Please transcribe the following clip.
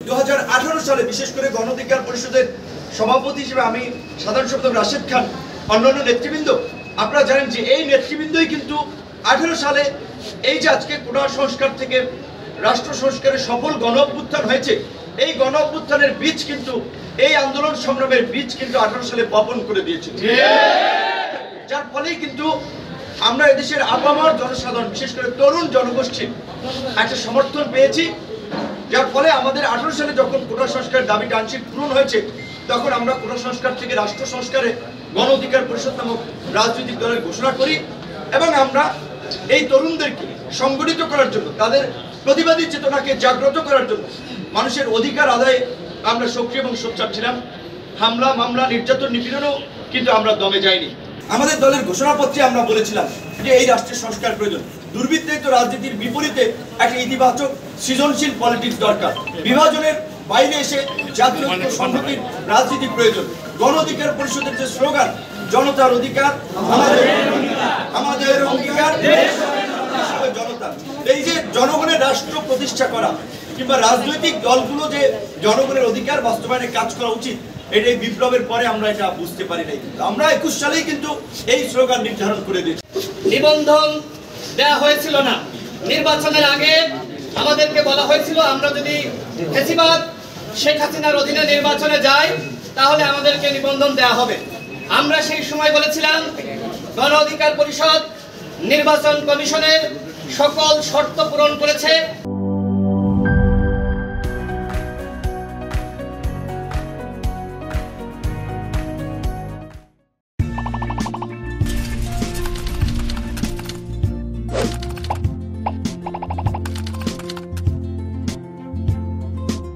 2018 সালে বিশেষ করে গণ অধিকার পরিষদের সভাপতি হিসেবে আমি সাধারণ সম্পাদক রাশেদ খান, অন্যান্য নেতৃবৃন্দ, আপনারা জানেন যে এই নেতৃবৃন্দই কিন্তু 18 সালে এই যে আজকে কোটা সংস্কার থেকে রাষ্ট্র সংস্কারের সফল গণ অভ্যুত্থান হয়েছে, এই গণ অভ্যুত্থানের বীজ কিন্তু এই আন্দোলন সংগ্রামের বীজ কিন্তু 18 সালে বপন করে দিয়েছে, যার ফলেই কিন্তু আমরা এদেশের আপামর জনসাধারণ বিশেষ করে তরুণ জনগোষ্ঠীর একটা সমর্থন পেয়েছি, যার ফলে আমাদের 18 সালে যখন কোটা সংস্কারের দাবিটা আংশিক পূরণ হয়েছে, তখন আমরা কোটা সংস্কার থেকে রাষ্ট্র সংস্কারে গণ অধিকার পরিষদ নামক রাজনৈতিক দলের ঘোষণা করি এবং আমরা এই তরুণদেরকে সংগঠিত করার জন্য, তাদের প্রতিবাদী চেতনাকে জাগ্রত করার জন্য, মানুষের অধিকার আদায়ে আমরা সক্রিয় এবং সোচ্চার ছিলাম। হামলা, মামলা, নির্যাতন, নিপীড়নও কিন্তু আমরা দমে যাইনি। আমাদের দলের ঘোষণাপত্রে আমরা বলেছিলাম যে এই রাষ্ট্রের সংস্কার প্রয়োজন, দুর্বৃত্তায়িত রাজনীতির বিপরীতে একটা ইতিবাচক সৃজনশীল পলিটিক্স দরকার, বিভাজনের বাইরে এসে জাতীয় সংহতির রাজনীতি প্রয়োজন। গণ অধিকার পরিষদের যে স্লোগান, জনতার অধিকার আমাদের অঙ্গীকার, জনতা, এই যে জনগণের রাষ্ট্র প্রতিষ্ঠা করা কিংবা রাজনৈতিক দলগুলো যে জনগণের অধিকার বাস্তবায়নে কাজ করা উচিত, এটা এই বিপ্লবের পরে আমরা এটা বুঝতে পারি নাই। আমরা 21 সালেই কিন্তু এই স্লোগান নির্ধারণ করে দিয়েছি। নিবন্ধন দেওয়া হয়েছিল না, নির্বাচনের আগে আমাদেরকে বলা হয়েছিল আমরা যদি ফ্যাসিবাদ শেখ হাসিনার অধীনে নির্বাচনে যাই তাহলে আমাদেরকে নিবন্ধন দেওয়া হবে। আমরা সেই সময় বলেছিলাম গণ অধিকার পরিষদ নির্বাচন কমিশনের সকল শর্ত পূরণ করেছে।